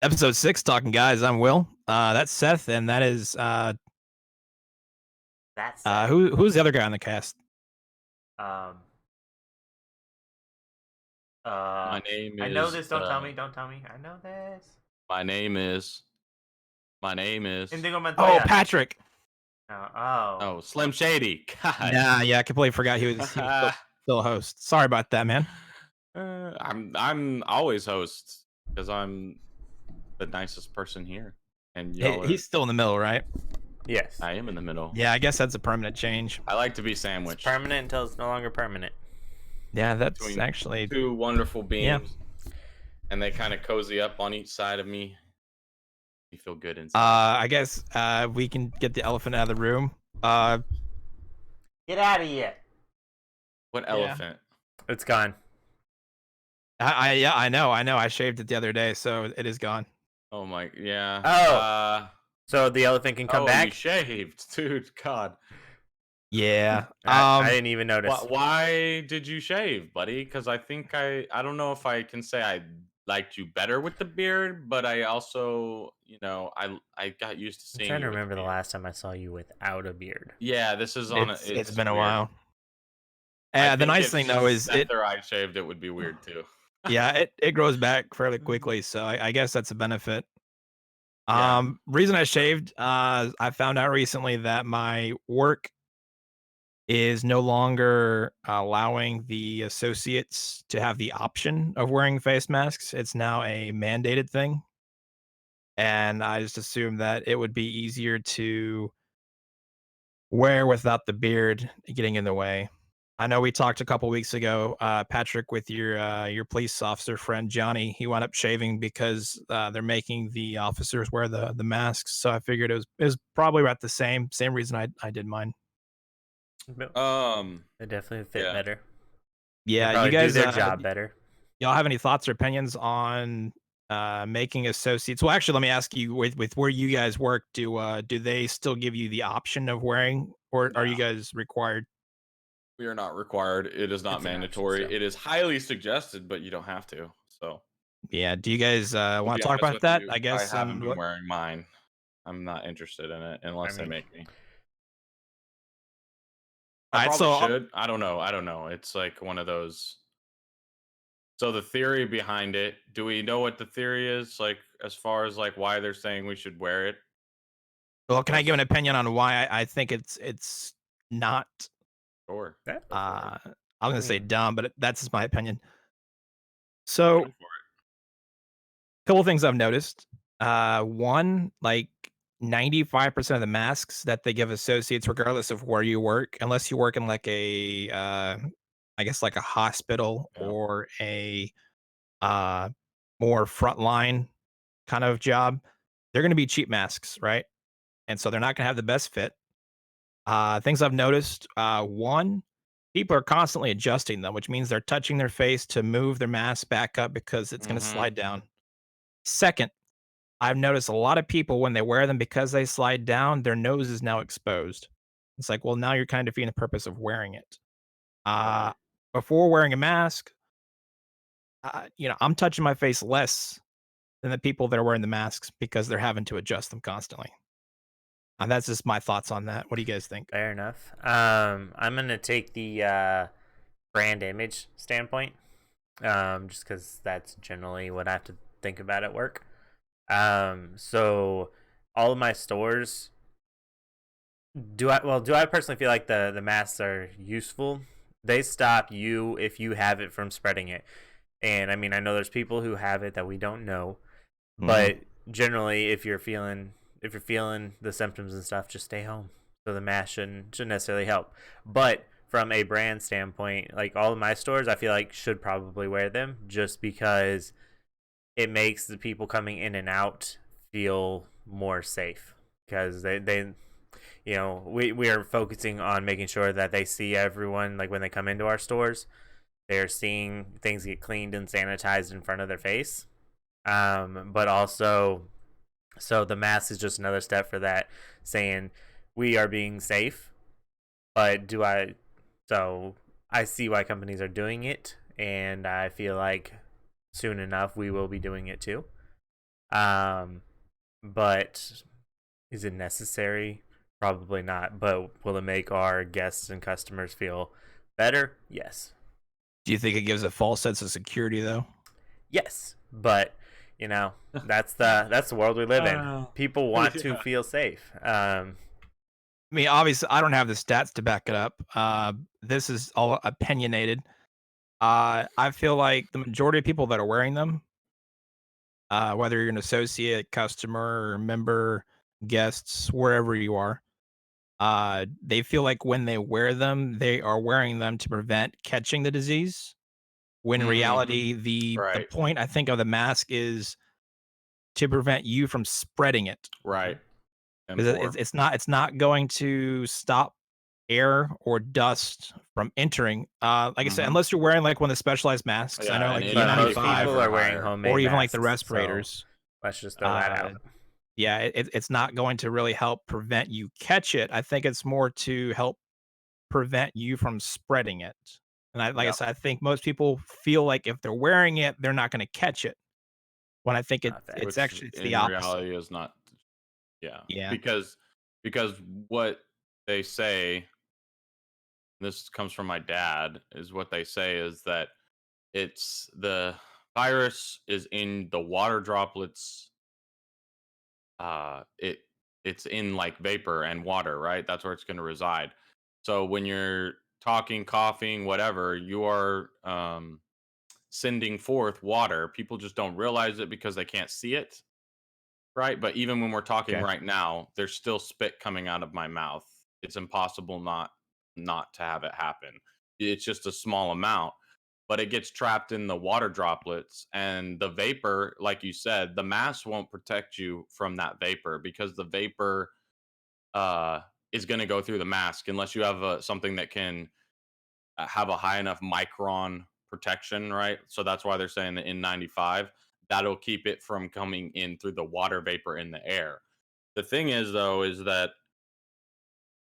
Episode 6, Talking Guys. I'm Will. That's Seth, and that is That's sad. who's the other guy on the cast? Um. My name I know is. this. Don't tell me. Don't tell me. I know this. My name is. Indigo Oh, Montoya. Patrick. Oh. Slim Shady. God. Yeah, I completely forgot he was still a host. Sorry about that, man. I'm always host because I'm the nicest person here, and y'all are. He's still in the middle, right? Yes. I am in the middle. Yeah, I guess that's a permanent change. I like to be It's sandwiched. permanent until it's no longer permanent. Yeah, that's Between actually two wonderful beings, Yeah. and they kind of cozy up on each side of me. You feel good inside. I guess we can get the elephant out of the room. Get out of here. What elephant? It's gone. I know. I shaved it the other day, so it is gone. Oh my, yeah. Oh. So the elephant can come back. You shaved, dude. God. Yeah. I didn't even notice. Why did you shave, buddy? Because I think I don't know if I can say I liked you better with the beard, but I also, I got used to I'm seeing trying you to with the remember the beard. last time I saw you without a beard. Yeah, this is on. It's been a weird. while. I the think nice if thing though is Seth or I shaved, it would be weird too. yeah, it grows back fairly quickly, so I guess that's a benefit. Yeah. Reason I shaved, I found out recently that my work is no longer allowing the associates to have the option of wearing face masks. It's now a mandated thing. And I just assumed that it would be easier to wear without the beard getting in the way. I know we talked a couple weeks ago, Patrick, with your police officer friend Johnny. He wound up shaving because they're making the officers wear the masks. So I figured it was probably about the same reason I did mine. It definitely fit better. Yeah, they you guys do their job better. Y'all have any thoughts or opinions on making associates? Well, actually, let me ask you: with where you guys work, do they still give you the option of wearing, or are you guys required? We are not required. It is not It's an option mandatory. still. It is highly suggested, but you don't have to. So, Yeah. Do you guys to want be to talk honest about with that? you, I I guess. haven't And been what? wearing mine. I'm not interested in it unless they make me. All I right. probably So should. I don't know. It's like one of those. So the theory behind it, do we know what the theory is? Like as far as like why they're saying we should wear it? well, can I give an opinion on why I think it's not? Sure. I was gonna say mean- dumb, but that's just my opinion. Go So, for it. a couple things I've noticed. One, like 95% of the masks that they give associates, regardless of where you work, unless you work in like a, I guess like a hospital Yeah. or a uh, more frontline kind of job, they're going to be cheap masks, right? And so they're not going to have the best fit. Things I've noticed: one, people are constantly adjusting them, which means they're touching their face to move their mask back up because it's going to Mhm. slide down. Second, I've noticed a lot of people when they wear them because they slide down, their nose is now exposed. It's like, well, now you're kind of defeating the purpose of wearing it. Uh, Right. Before wearing a mask, I'm touching my face less than the people that are wearing the masks because they're having to adjust them constantly. And that's just my thoughts on that. What do you guys think? Fair enough. I'm gonna take the brand image standpoint, just because that's generally what I have to think about at work. So all of my stores, do I personally feel like the masks are useful? They stop you if you have it from spreading it. And I mean, I know there's people who have it that we don't know, but generally if you're feeling the symptoms and stuff, just stay home. So the mask shouldn't necessarily help. But from a brand standpoint, like all of my stores, I feel like should probably wear them just because it makes the people coming in and out feel more safe, because they we are focusing on making sure that they see everyone, like when they come into our stores, they're seeing things get cleaned and sanitized in front of their face. But also, so the mask is just another step for that, saying we are being safe. But so I see why companies are doing it, and I feel like soon enough we will be doing it too. Um, but is it necessary? Probably not. But will it make our guests and customers feel better? Yes. Do you think it gives a false sense of security though? Yes. But that's the world we live in. Uh, People want to yeah. feel safe. I mean, obviously, I don't have the stats to back it up. This is all opinionated. I feel like the majority of people that are wearing them, whether you're an associate, customer, or member, guests, wherever you are, they feel like when they wear them, they are wearing them to prevent catching the disease. When in hmm reality, the Right. point I think of the mask is to prevent you from spreading it. Right. And 'Cause for it's not going to stop air or dust from entering, like I said, hmm unless you're wearing, like, one of the specialized masks. I know, yeah, an like, the but most N95 N95 people or are wearing higher. homemade or even, like, the masks, so respirators. let's just throw that Uh, out. yeah, it's not going to really help prevent you catch it. I think it's more to help prevent you from spreading it. And like I Yep. said, I think most people feel like if they're wearing it, they're not gonna catch it, when I think Not it's facts. Which actually it's the in opposite. reality is not. Yeah, Yeah. because what they say, this comes from my dad, is what they say is that it's the virus is in the water droplets. It's in like vapor and water, right? That's where it's going to reside. So when you're talking, coughing, whatever, you are sending forth water. People just don't realize it because they can't see it. Right, but even when we're talking Okay. right now, there's still spit coming out of my mouth. It's impossible not to have it happen. It's just a small amount, but it gets trapped in the water droplets and the vapor, like you said, the mask won't protect you from that vapor because the vapor uh is going to go through the mask unless you have something that can have a high enough micron protection, right? So that's why they're saying the N95 that'll keep it from coming in through the water vapor in the air. The thing is, though, is that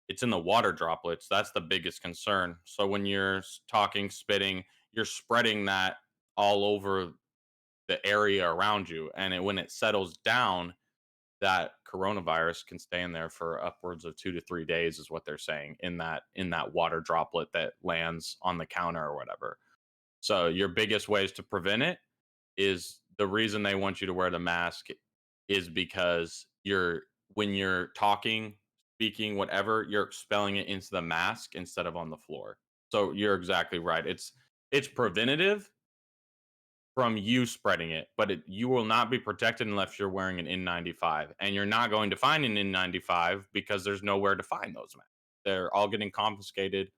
it's in the water droplets. That's the biggest concern. So when you're talking, spitting, you're spreading that all over the area around you. And when it settles down, that coronavirus can stay in there for upwards of 2 to 3 days, is what they're saying in that water droplet that lands on the counter or whatever. So your biggest ways to prevent it is the reason they want you to wear the mask is because when you're talking, speaking, whatever, you're expelling it into the mask instead of on the floor. So you're exactly right. It's preventative from you spreading it, but you will not be protected unless you're wearing an N95. And you're not going to find an N95 because there's nowhere to find those masks. They're all getting confiscated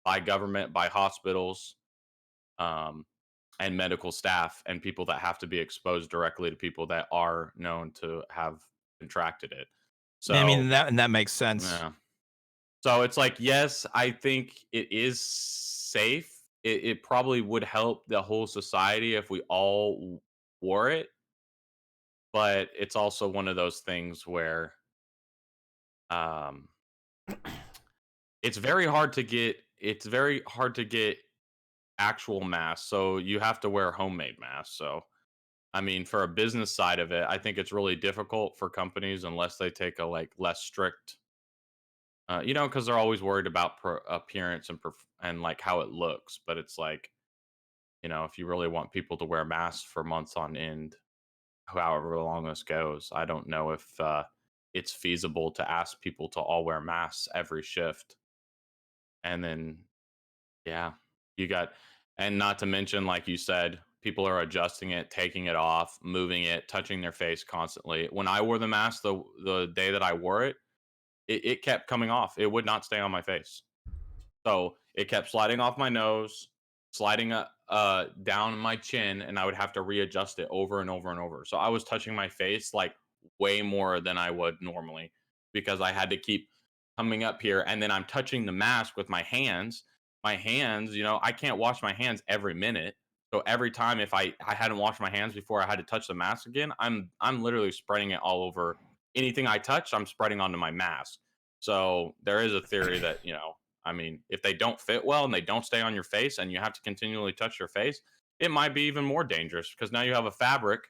by government, by hospitals, um, and medical staff, and people that have to be exposed directly to people that are known to have contracted it. I So, mean, that makes sense. yeah. So it's like, yes, I think it is safe. It probably would help the whole society if we all wore it, but it's also one of those things where um it's very hard to get actual masks. So you have to wear homemade masks. So I mean, for a business side of it, I think it's really difficult for companies unless they take a like less strict because they're always worried about appearance and like how it looks, but it's like, if you really want people to wear masks for months on end, however long this goes, I don't know if it's feasible to ask people to all wear masks every shift. And then, yeah, you got, and not to mention, like you said, people are adjusting it, taking it off, moving it, touching their face constantly. When I wore the mask, the day that I wore it, it kept coming off. It would not stay on my face. So it kept sliding off my nose, sliding down my chin, and I would have to readjust it over and over and over. So I was touching my face like way more than I would normally because I had to keep coming up here, and then I'm touching the mask with my hands. My hands, I can't wash my hands every minute. So every time if I hadn't washed my hands before I had to touch the mask again, I'm literally spreading it all over. Anything I touch, I'm spreading onto my mask. So there is a theory that, I mean, if they don't fit well and they don't stay on your face and you have to continually touch your face, it might be even more dangerous because now you have a fabric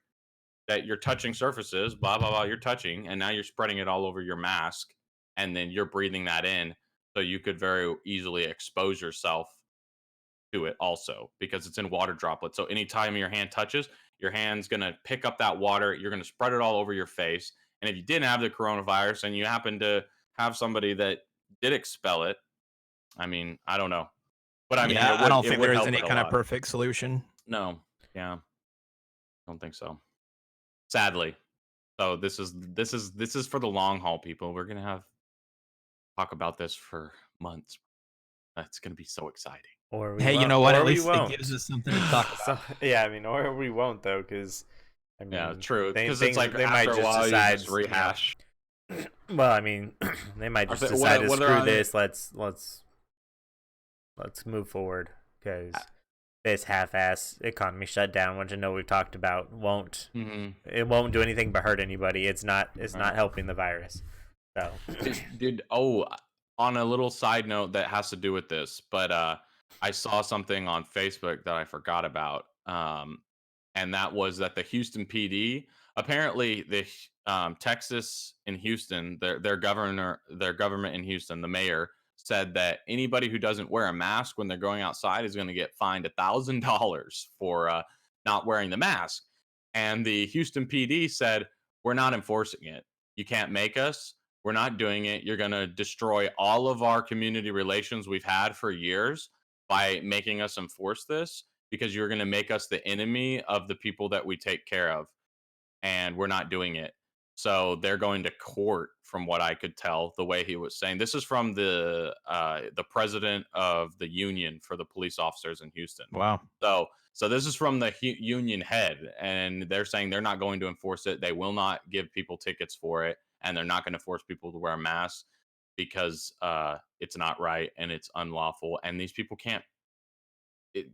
that you're touching surfaces, blah blah blah. You're touching, and now you're spreading it all over your mask, and then you're breathing that in. So you could very easily expose yourself to it also because it's in water droplets. So anytime your hand touches, your hand's gonna pick up that water. You're gonna spread it all over your face. And if you didn't have the coronavirus and you happen to have somebody that did expel it, I mean, I don't know, but I mean, Yeah, I don't it think would there is help any it a kind of lot. perfect solution. No, yeah, don't think so. Sadly. So this is for the long haul, people. We're gonna have talk about this for months. That's gonna be so exciting. Or we Hey, you won't. know what? At Or we least it gives won't. us something to talk So about. yeah, I mean, or we won't though, because I Yeah, mean, true. they Because it's things like they after might a just while, you decide, just rehash. well, I mean, they might Or just th- decide to what screw are they? this. Let's move forward because this half-ass economy shutdown, which I know we've talked about, Mhm. it won't do anything but hurt anybody. It's Right. not helping the virus. So Dude, oh, on a little side note that has to do with this, but I saw something on Facebook that I forgot about. And that was that the Houston PD, apparently Texas and Houston, their government in Houston, the mayor said that anybody who doesn't wear a mask when they're going outside is going to get fined $1,000 for not wearing the mask. And the Houston PD said, "We're not enforcing it. You can't make us. We're not doing it. You're going to destroy all of our community relations we've had for years by making us enforce this because you're going to make us the enemy of the people that we take care of. And we're not doing it." So they're going to court, from what I could tell, the way he was saying. This is from the president of the union for the police officers in Houston. Wow. So this is from the union head, and they're saying they're not going to enforce it. They will not give people tickets for it, and they're not going to force people to wear masks because it's not right and it's unlawful, and these people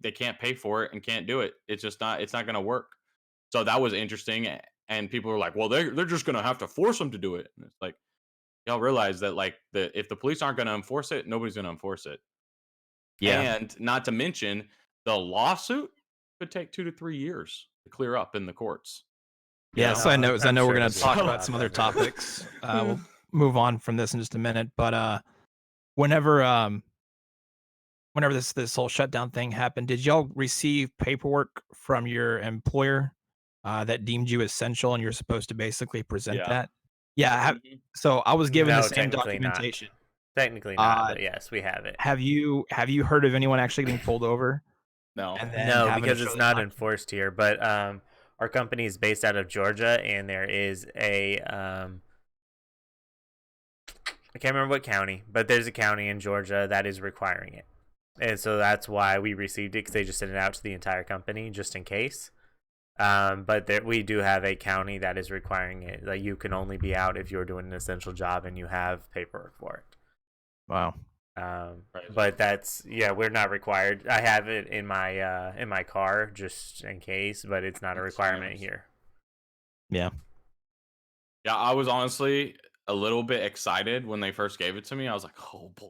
they can't pay for it and can't do it. It's not going to work. So that was interesting, and people were like, "Well, they're just going to have to force them to do it." And it's like, y'all realize that like if the police aren't going to enforce it, nobody's going to enforce it. Yeah. And not to mention, the lawsuit could take 2 to 3 years to clear up in the courts. You Yeah. know, So I I'm know we're sure gonna it'll be a talk good so about some other process. topics. We'll move on from this in just a minute. But whenever whenever this whole shutdown thing happened, did y'all receive paperwork from your employer that deemed you essential and you're supposed to basically present yeah. that? Yeah. Mhm. So I was given the No, same technically not. documentation. Technically not, Uh, but yes, we have it. have you heard of anyone actually getting pulled over No. and then No, having to because show it's the not document? enforced here. But our company is based out of Georgia, and there is a I can't remember what county, but there's a county in Georgia that is requiring it, and so that's why we received it because they just sent it out to the entire company just in case. But we do have a county that is requiring it. Like you can only be out if you're doing an essential job and you have paperwork for it. Wow. Crazy. But that's we're not required. I have it in my car just in case, but it's not a requirement Seems- here. Yeah. Yeah, I was honestly a little bit excited when they first gave it to me. I was like, "Oh boy,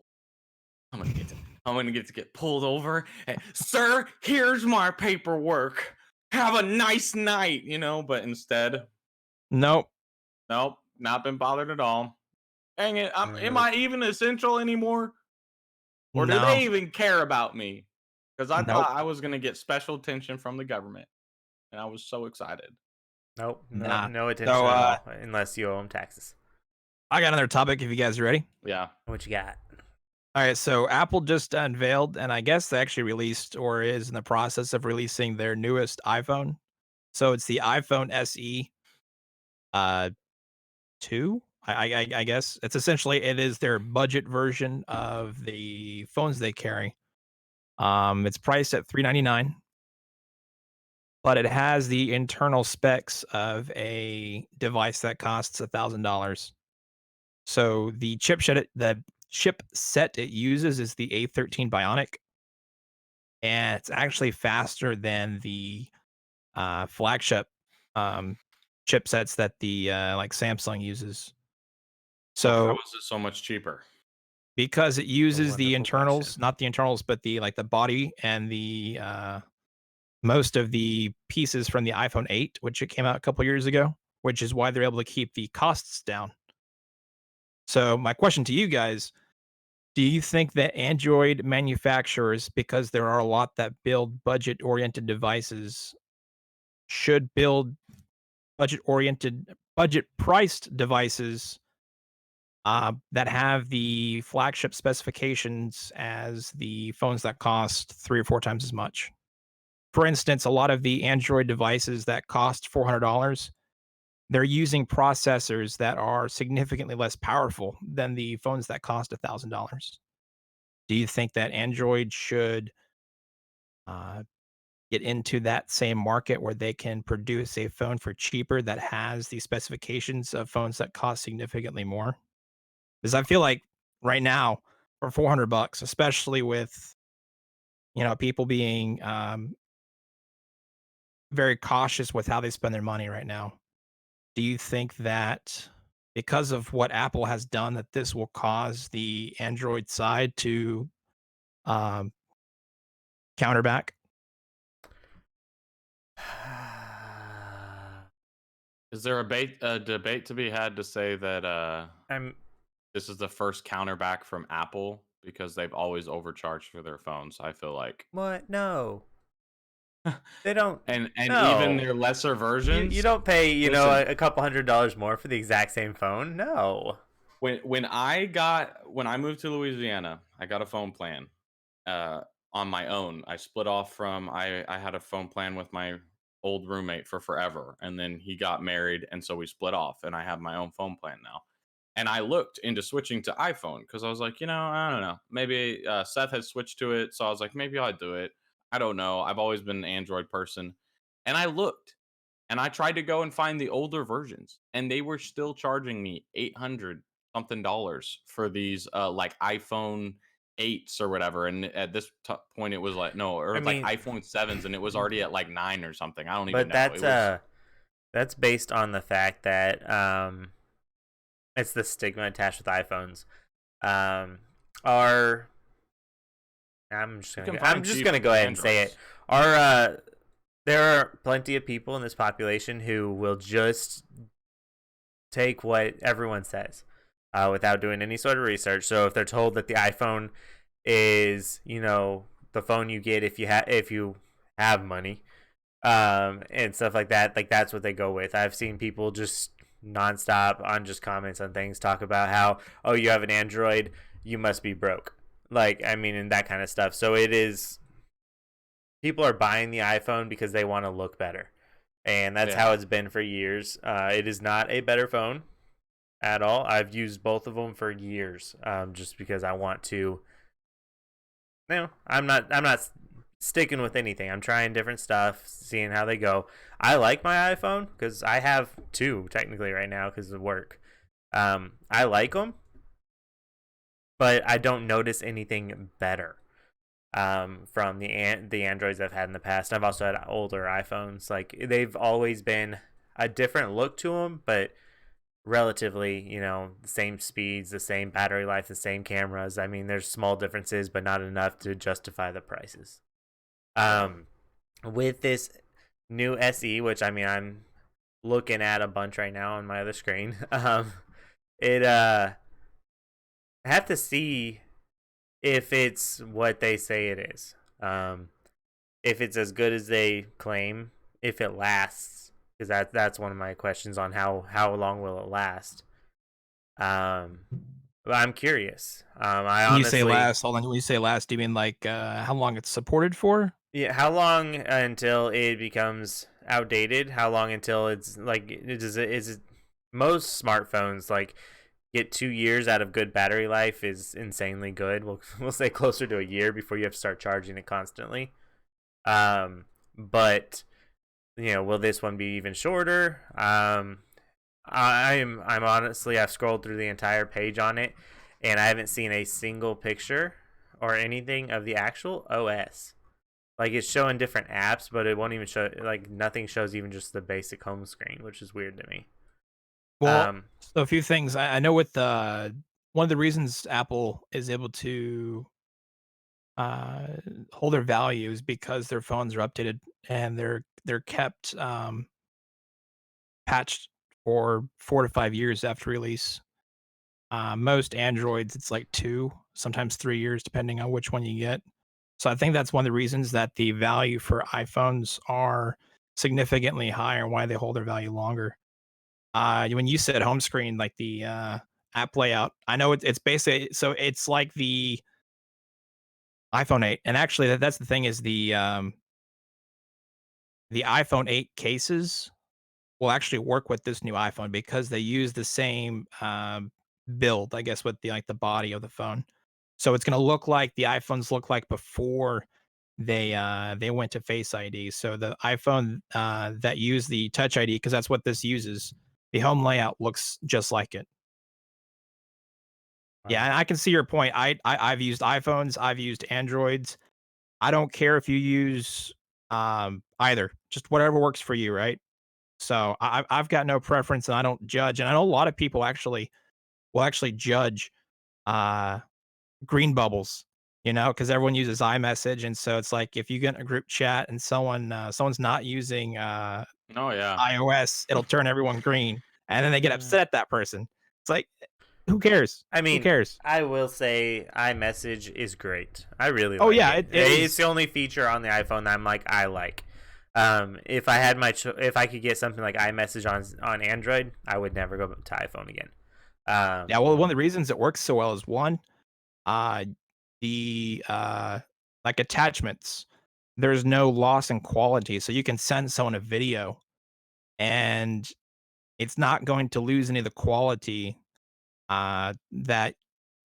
I'm gonna get to get pulled over. And, sir, here's my paperwork. Have a nice night," But instead, Nope. nope, not been bothered at all. Dang it, am Nope. I even essential anymore? Or do No. they even care about me? Because I Nope. thought I was gonna get special attention from the government, and I was so excited. Nope. No, Nah. no attention So at all unless you owe them taxes. I got another topic if you guys are ready. Yeah. What you got? All right, so Apple just unveiled, and I guess they actually released or is in the process of releasing their newest iPhone. So it's the iPhone SE, uh, 2. I guess it's essentially it is their budget version of the phones they carry. It's priced at $399, but it has the internal specs of a device that costs $1,000. So the chipset it uses is the A13 Bionic, and it's actually faster than the flagship um, chipsets that the like Samsung uses. Well, how So is it so much cheaper? because it A uses the wonderful question. internals, not the internals, but the like the body and the most of the pieces from the iPhone 8, which it came out a couple years ago, which is why they're able to keep the costs down. So my question to you guys, do you think that Android manufacturers, because there are a lot that build budget-oriented devices, should build budget-oriented budget-priced devices, that have the flagship specifications as the phones that cost 3 or 4 times as much? For instance, a lot of the Android devices that cost $400, they're using processors that are significantly less powerful than the phones that cost $1,000. Do you think that Android should, uh, get into that same market where they can produce a phone for cheaper that has the specifications of phones that cost significantly more? Because I feel like right now, for $400, especially with, people being, very cautious with how they spend their money right now, do you think that because of what Apple has done, that this will cause the Android side to, um, counter back? Is there a debate to be had to say that I'm this is the first counterback from Apple because they've always overcharged for their phones? I feel like, what? No, they don't. and even No, their lesser you versions. don't pay Listen, a couple $100 more for the exact same phone. No. when I moved to Louisiana, I got a phone plan uh, on my own. I split off from I had a phone plan with my old roommate for forever, and then he got married, and so we split off, and I have my own phone plan now. And I looked into switching to iPhone because I was like, I don't know, maybe Seth had switched to it, so I was like, maybe I'll do it. I don't know. I've always been an Android person, and I looked, and I tried to go and find the older versions, and they were still charging me 800 something dollars for these like iPhone 8s or whatever. And at this point, it was like, no, I or like mean, iPhone 7s, and it was already at like 9 or something. I don't even but know. It was, that's based on the fact that it's the stigma attached with iPhones. Um, are you can I'm find just cheap gonna go ahead and say it. Androids. Are there are plenty of people in this population who will just take what everyone says without doing any sort of research. So if they're told that the iPhone is, the phone you get if you have money, and stuff like that's what they go with. I've seen people just nonstop on just comments on things talk about how, oh, you have an Android, you must be broke. Like, I mean, and that kind of stuff. So it is, people are buying the iPhone because they want to look better. And that's how Yeah. it's been for years. It is not a better phone at all. I've used both of them for years, just because I want to. I'm not sticking with anything. I'm trying different stuff, seeing how they go. I like my iPhone because I have two technically right now because of work. I like them, but I don't notice anything better from the Androids I've had in the past. I've also had older iPhones. Like, they've always been a different look to them, but relatively, the same speeds, the same battery life, the same cameras. I mean, there's small differences, but not enough to justify the prices. Yeah. With this new SE, which, I mean, I'm looking at a bunch right now on my other screen. It I have to see if it's what they say it is. If it's as good as they claim, if it lasts, because that's one of my questions on how long will it last. Um, but I'm curious. I When you say honestly, last, hold on, when you say last, do you mean like, how long it's supported for? yeah. How long until it becomes outdated? How long until it's like is it most smartphones like get 2 years out of good battery life is insanely good. We'll say closer to a year before you have to start charging it constantly. But will this one be even shorter? I'm honestly, I've scrolled through the entire page on it, and I haven't seen a single picture or anything of the actual OS. Like, it's showing different apps, but it won't even show, like, nothing shows even just the basic home screen, which is weird to me. Well, Um, so a few things. I know with one of the reasons Apple is able to uh, hold their values because their phones are updated and they're kept patched for 4 to 5 years after release. Most Androids, it's like 2, sometimes 3 years, depending on which one you get. So I think that's one of the reasons that the value for iPhones are significantly higher and why they hold their value longer. When you said home screen, like the app layout, I know it's basically so it's like the iPhone 8, and actually that's the thing is the iPhone 8 cases will actually work with this new iPhone because they use the same build, I guess, with the like the body of the phone. So it's gonna look like the iPhones look like before they went to Face ID. So the iPhone that used the Touch ID, because that's what this uses, the home layout looks just like it. Yeah, Wow. and I can see your point. I've used iPhones, I've used Androids. I don't care if you use either, just whatever works for you, right? So I've got no preference and I don't judge. And I know a lot of people actually will actually judge uh green bubbles, because everyone uses iMessage, and so it's like if you get in a group chat and someone's not using Oh yeah. iOS, it'll turn everyone green, and then they get Uh, upset at that person. It's like, who cares? I Who mean, cares? I will say iMessage is great. I really Oh like yeah, it. it It's is. the only feature on the iPhone that I'm like I like. If I had if I could get something like iMessage on Android, I would never go to iPhone again. Yeah, Um, well, one of the reasons it works so well is one, uh, the like attachments. There's no loss in quality, so you can send someone a video, and it's not going to lose any of the quality that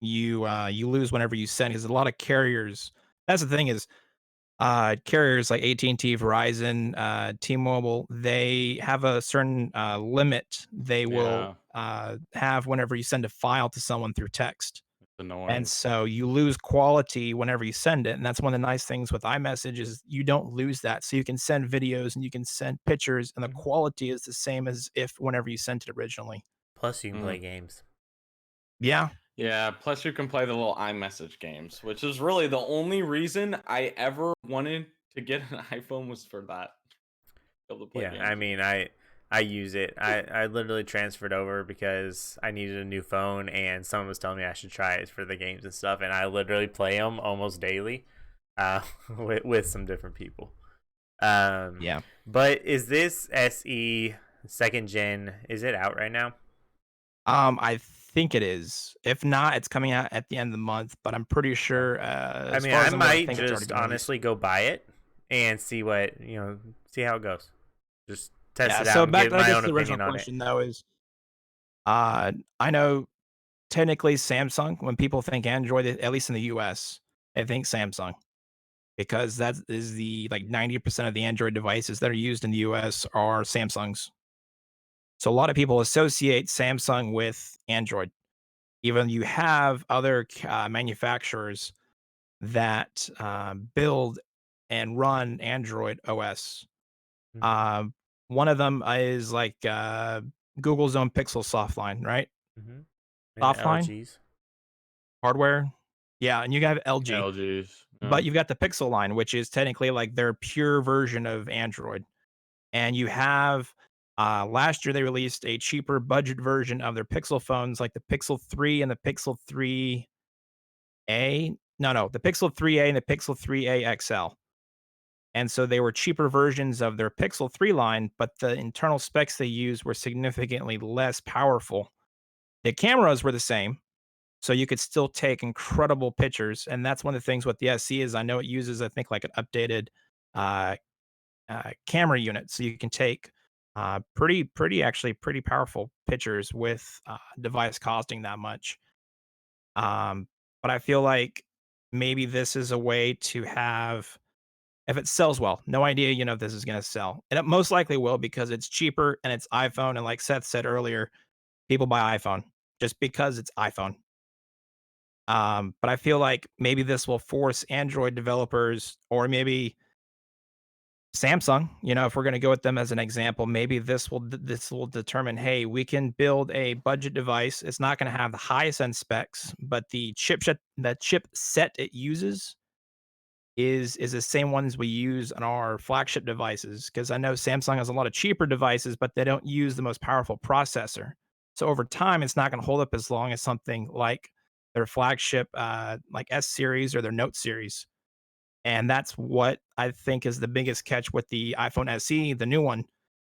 you lose whenever you send. Because a lot of carriers, that's the thing is, carriers like AT&T, Verizon, T-Mobile, they have a certain limit they will Yeah. have whenever you send a file to someone through text. It's And annoying. so you lose quality whenever you send it. And that's one of the nice things with iMessage is you don't lose that. So you can send videos and you can send pictures, and the mhm. quality is the same as if whenever you sent it originally. Plus, you can Mm. play games. Yeah. Yeah, plus you can play the little iMessage games, which is really the only reason I ever wanted to get an iPhone was for that. Be able to play Yeah, I games mean, again. I use it. I literally transferred over because I needed a new phone, and someone was telling me I should try it for the games and stuff, and I literally play them almost daily, with some different people. Um, Yeah. but is this SE second gen? Is it out right now? I think it is. If not, it's coming out at the end of the month, but I'm pretty Okay. sure, I as mean, far I as I'm aware, I might think it's already just been released. honestly go buy it and see what see how it goes. Just test Yeah, it out so and back give I my guess own the original opinion on it. question though is, I know technically Samsung, when people think Android, at least in the US, they think Samsung because that is the like 90% of the Android devices that are used in the US are Samsungs. So a lot of people associate Samsung with Android, even you have other manufacturers that build and run Android OS. Hmm. Um, One of them is like Google's own Pixel Softline, right? Hmm. And Softline LGs. hardware. Yeah, and you have LG, LGs. but Yeah. you've got the Pixel line, which is technically like their pure version of Android. And you have last year they released a cheaper budget version of their Pixel phones, like the Pixel 3 and the Pixel 3A. No, the Pixel 3A and the Pixel 3A XL. And so they were cheaper versions of their Pixel 3 line, but the internal specs they used were significantly less powerful. The cameras were the same, so you could still take incredible pictures, and that's one of the things with the SE is I know it uses, I think, like an updated, uh, camera unit, so you can take, actually pretty powerful pictures with a device costing that much. Um, but I feel like maybe this is a way to have if it sells well, no idea, if this is gonna sell. And it most likely will because it's cheaper and it's iPhone, and like Seth said earlier, people buy iPhone just because it's iPhone. But I feel like maybe this will force Android developers or maybe Samsung, if we're gonna go with them as an example, maybe this will determine, hey, we can build a budget device. It's not gonna have the highest end specs, but the chipset it uses is the same ones we use on our flagship devices. Because I know Samsung has a lot of cheaper devices, but they don't use the most powerful processor. So over time, it's not gonna hold up as long as something like their flagship, like S series or their Note series. And that's what I think is the biggest catch with the iPhone SE, the new one,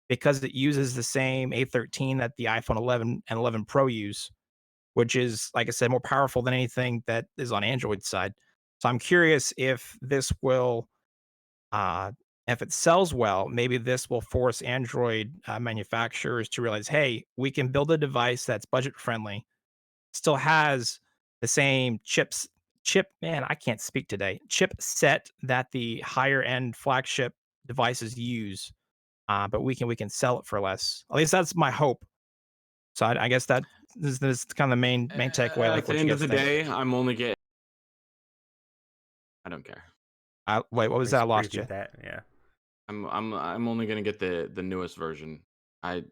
because it uses the same A13 that the iPhone 11 and 11 Pro use, which is, like I said, more powerful than anything that is on Android side. So I'm curious if this will, uh, if it sells well, maybe this will force Android manufacturers to realize, hey, we can build a device that's budget friendly, still has the same man, I can't speak today. Chipset that the higher end flagship devices use, but we can sell it for less. At least that's my hope. So I guess that this is kind of the main takeaway. At Like, the what you end of guys the think? day, I'm only getting. I don't care. Wait, what was that? I lost you. Repeat that. Yeah. I'm only gonna get the newest version. I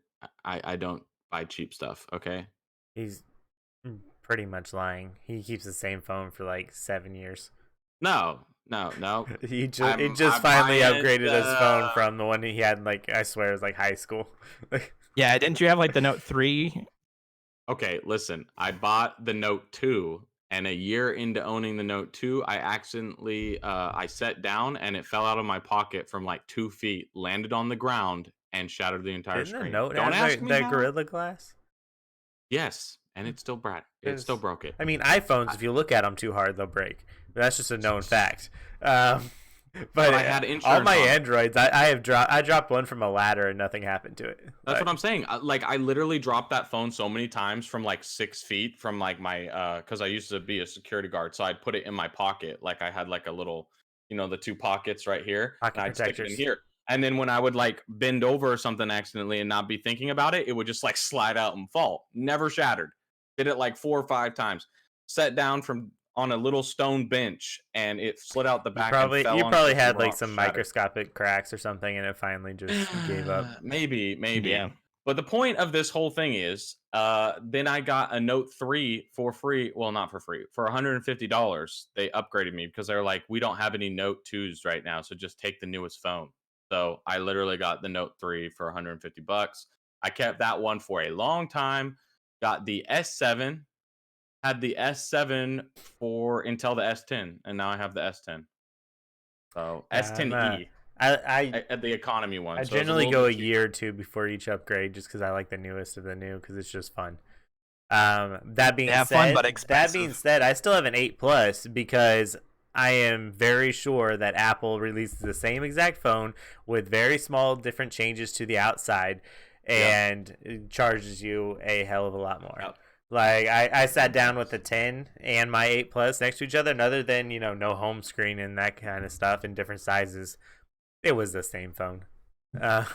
I don't buy cheap stuff. Okay. He's pretty much lying. He keeps the same phone for like 7 years. No, no, no. He just I'm finally buying upgraded his phone the. from the one he had, like, I swear it was like high school. Yeah, didn't you have like the Note 3? Okay, listen. I bought the Note 2, and a year into owning the Note 2, I accidentally I sat down and it fell out of my pocket from like 2 feet, landed on the ground, and shattered the entire Didn't the screen. Note Don't have ask me that how. Gorilla Glass? Yes, and it still it still Because broke it. I mean, iPhones, I, if you look at them too hard, they'll break. That's just a known fact. but But I had all insurance my on it. Androids, I dropped one from a ladder and nothing happened to it. That's But what I'm saying. Like I literally dropped that phone so many times from like 6 feet from like my because I used to be a security guard, so I'd put it in my pocket. Like I had like a little, the two pockets right here, and pocket I'd stick it in protectors. here. And then when I would like bend over or something accidentally and not be thinking about it, it would just like slide out and fall. Never shattered. Did it like 4 or 5 times. Sat down from on a little stone bench and it slid out the You back and probably fell you onto the probably had keyboard, like some shattered. microscopic cracks or something, and it finally just gave up. Maybe. Yeah. But the point of this whole thing is, then I got a Note 3 for free. Well, not for free, for $150. They upgraded me because they're like, we don't have any Note 2s right now, so just take the newest phone. So I literally got the Note 3 for $150. I kept that one for a long time. Got the S7, had the S7 for until the S10, and now I have the S10. So Yeah, S10e, I at the economy one. I So it's a generally little go a bit year cheaper. or two before each upgrade, just because I like the newest of the new, because it's just fun. That They being have fun, but said, expensive. I still have an 8 Plus because I am very sure that Apple releases the same exact phone with very small different changes to the outside, Yep. and it charges you a hell of a lot more. Yep. Like I sat It down with does. the 10 and my 8 Plus next to each other, and other than, no home screen and that kind of stuff in different sizes, it was the same phone. Uh,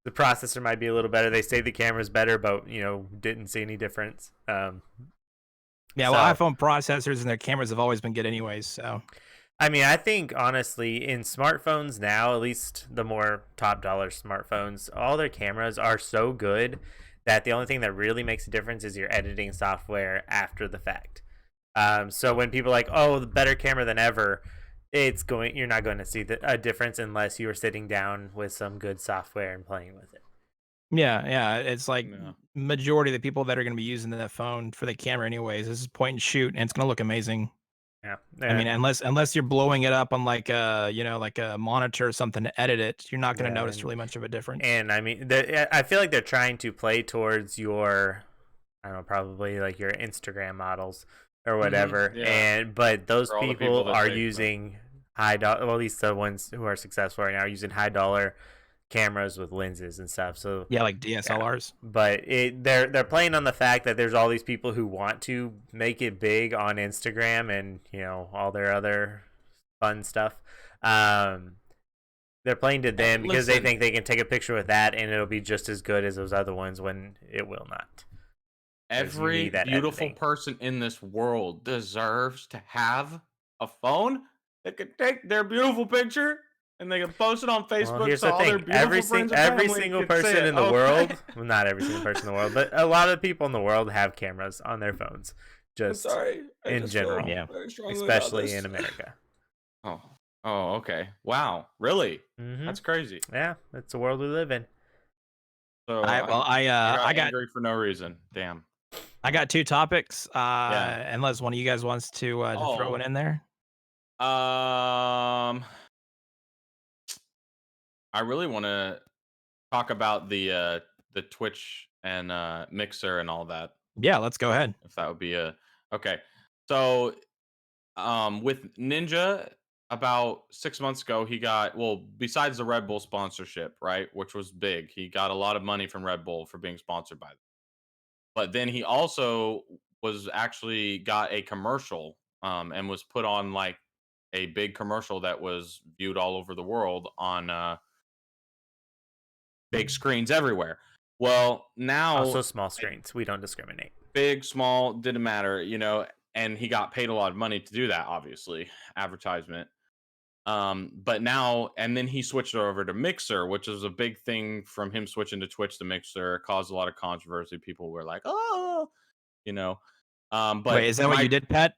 the processor might be a little better. They say the camera's better, but didn't see any difference. Yeah, well, So iPhone processors and their cameras have always been good anyways. So I mean, I think honestly, in smartphones now, at least the more top dollar smartphones, all their cameras are so good that the only thing that really makes a difference is your editing software after the fact. So when people are like, "Oh, the better camera than ever," you're not going to see a difference unless you are sitting down with some good software and playing with it. yeah, it's like Yeah. majority of the people that are going to be using that phone for the camera anyways. This is point and shoot, and it's going to look amazing. Yeah, I mean, and unless you're blowing it up on like a like a monitor or something to edit it, you're not going to yeah, notice really much of a difference. and I mean, I feel like they're trying to play towards your, I don't know, probably like your Instagram models or whatever. Yeah. But those For all the people people that are take the. using high dollar. Well, at least the ones who are successful right now are using high dollar cameras with lenses and stuff. So Yeah, like yeah, DSLRs. but they're playing on the fact that there's all these people who want to make it big on Instagram and all their other fun stuff. They're playing to them because they Listen, think they can take a picture with that and it'll be just as good as those other ones when it will not. 'Cause you every need that beautiful editing. person in this world deserves to have a phone that could take their beautiful picture and they can post it on Well, Facebook here's so the all their thing: beautiful friends and every family single can see person it. in the Okay. world, well, not every single person in the world, but a lot of people in the world have cameras on their phones, I'm just sorry. I in just feel general, Yeah. very strongly about especially this. in America. Oh. Oh, okay. Wow. Really? Mm-hmm. That's crazy. Yeah, that's the world we live in. So I well, I I uh, got I got angry for no reason. Damn. I got two topics. Yeah. Unless one of you guys wants to throw it Oh. in there. Um. I really want to talk about the Twitch and Mixer and all that. Yeah, let's go ahead. If that would be a okay. So with Ninja about 6 months ago, he got well, besides the Red Bull sponsorship, right? Which was big. He got a lot of money from Red Bull for being sponsored by them. But then he also was actually got a commercial and was put on like a big commercial that was viewed all over the world on big screens everywhere. Well, now Also, small screens. We don't discriminate. big, small, didn't matter, and he got paid a lot of money to do that, obviously, advertisement. But now, and then he switched over to Mixer, which is a big thing from him switching to Twitch to Mixer. It caused a lot of controversy. People were like, oh, you know. Wait, But is that what you did, Pat?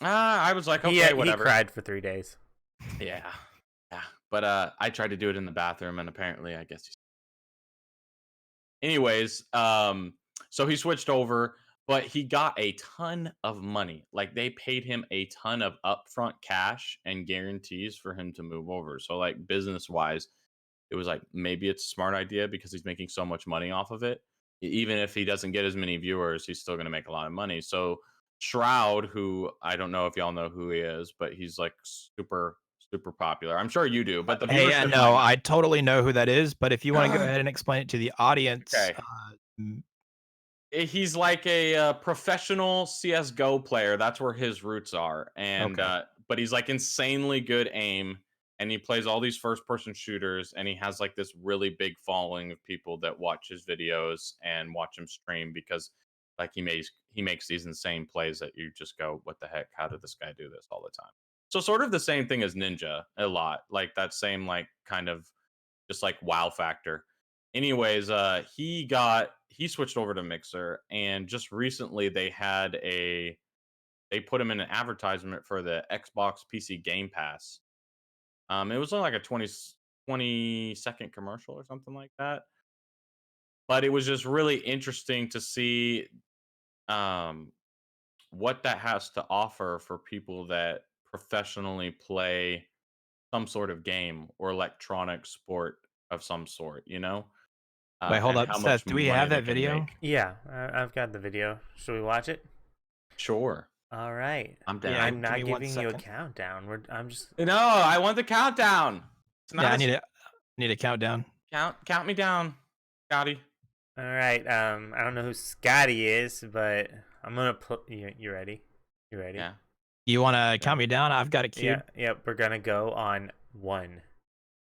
I was like, He okay, he whatever. cried for 3 days. Yeah. Yeah. But I tried to do it in the bathroom, and apparently I guess anyways, so he switched over, but he got a ton of money. Like they paid him a ton of upfront cash and guarantees for him to move over. So like business wise, it was like maybe it's a smart idea because he's making so much money off of it. Even if he doesn't get as many viewers, he's still going to make a lot of money. So Shroud, who I don't know if y'all know who he is, but he's like super popular. I'm sure you do, but the Hey, viewership no, might I totally know who that is, but if you want to go not. ahead and explain it to the audience, Okay. He's like a professional CS:GO player. That's where his roots are, and okay. but he's like insanely good aim, and he plays all these first-person shooters, and he has like this really big following of people that watch his videos and watch him stream because like he makes these insane plays that you just go, what the heck? How did this guy do this all the time? So sort of the same thing as Ninja, a lot like that same like kind of just like wow factor. Anyways, he switched over to Mixer, and just recently they put him in an advertisement for the Xbox PC Game Pass. It was only like a 20-second commercial or something like that, but it was just really interesting to see um what that has to offer for people that professionally play some sort of game or electronic sport of some sort. Wait, hold And up, how much Seth. Do we money have they that can video? make. Yeah, I've got the video. Should we watch it? Sure, All right. I'm Yeah, down. I'm give me not one giving you a second. countdown. I'm just. No, I want the countdown. It's Yeah, not I as need a countdown. count me down, Scotty. All right. I don't know who Scotty is, but I'm gonna put. You ready? You ready? Yeah. You want to Yeah. count me down? I've got it Yeah. queued. Yep. We're gonna go on one.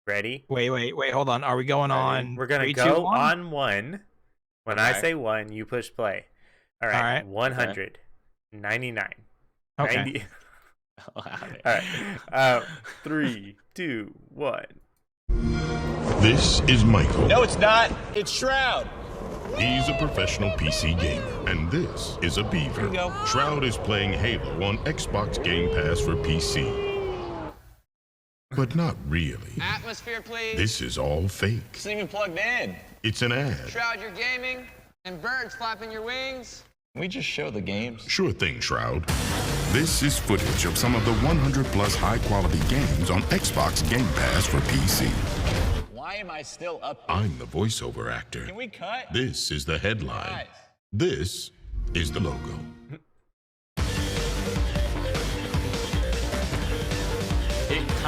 Ready? Wait. Hold on. Are we going Ready? on We're gonna three, two, go one? on one. When I Okay. say one, you push play. All All right. right. 100, 99, Okay. 90. Hell outta All right. here. 3, 2, 1. This is Michael. No, it's not. It's Shroud. He's a professional PC gamer. And this is a Beaver. Here you go. Shroud is playing Halo on Xbox Game Pass for PC. But not really. Atmosphere, please. This is all fake. It's not even plugged in. It's an ad. Shroud, you're gaming, and birds flapping your wings. Can we just show the games? Sure thing, Shroud. This is footage of some of the 100 plus high quality games on Xbox Game Pass for PC. Why am I still up? I'm the voiceover actor. Can we cut? This is the headline. Guys. This is the logo.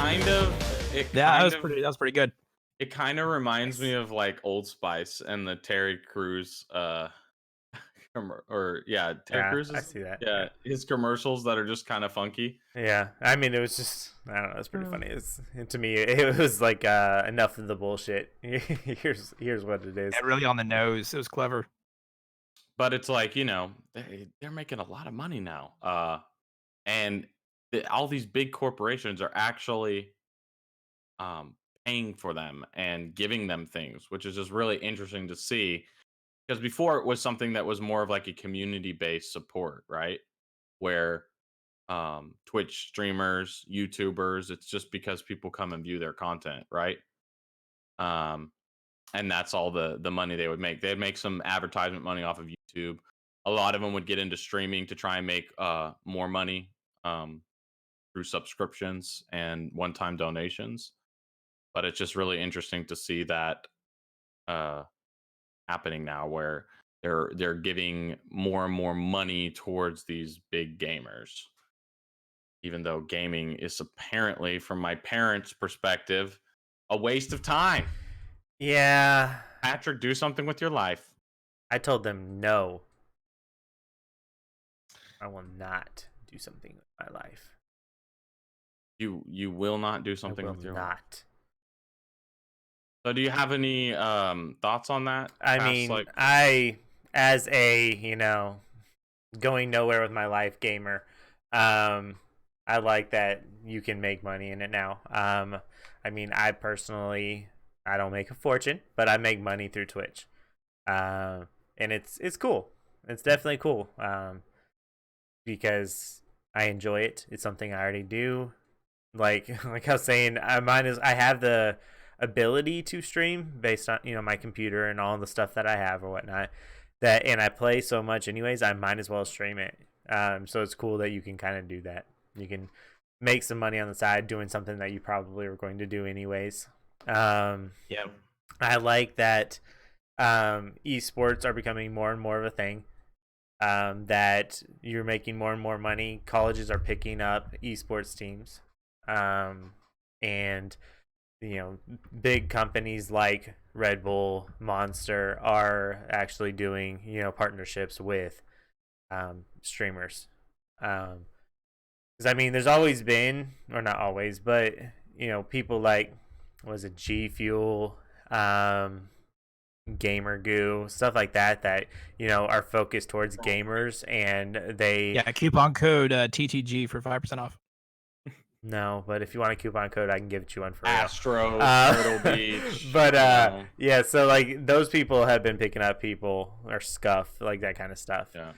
Yeah, that was pretty good. It kind of reminds me of like Old Spice and the Terry Crews Terry Yeah, Crews I see that. yeah, his commercials that are just kind of funky. Yeah. I mean, it was just, I don't know. It's pretty funny. To me, it was like enough of the bullshit. Here's what it is. Yeah, really on the nose. It was clever. But it's like, they're making a lot of money now. And all these big corporations are actually paying for them and giving them things, which is just really interesting to see. Because before it was something that was more of like a community based support, right? Where Twitch streamers, YouTubers. It's just because people come and view their content, right? Um, and that's all the money they would make. They'd make some advertisement money off of YouTube. A lot of them would get into streaming to try and make more money through subscriptions and one-time donations. But it's just really interesting to see that uh, happening now, where they're giving more and more money towards these big gamers, even though gaming is apparently, from my parents' perspective, a waste of time. Yeah, Patrick, do something with your life. I told them no. I will not do something with my life. You will not do I something will with your life. not. So do you have any thoughts on that? I mean, I, as a, going nowhere with my life gamer, I like that you can make money in it now. I mean, I personally, I don't make a fortune, but I make money through Twitch. And it's cool. It's definitely cool. Because I enjoy it. It's something I already do. Like I was saying, I have the ability to stream based on my computer and all the stuff that I have or whatnot. And I play so much anyways, I might as well stream it. So it's cool that you can kind of do that. You can make some money on the side doing something that you probably were going to do anyways. Yeah. I like that esports are becoming more and more of a thing. That you're making more and more money. Colleges are picking up esports teams. And big companies like Red Bull, Monster are actually doing partnerships with streamers. Because I mean, there's always been, or not always, but people like, was it G Fuel, Gamer Goo, stuff like that are focused towards gamers, and they Yeah, coupon code TTG for 5% off. No, but if you want a coupon code, I can give it to you on for real. Astro, Turtle Beach. But yeah, so like those people have been picking up people or Scuff, like that kind of stuff. Yeah.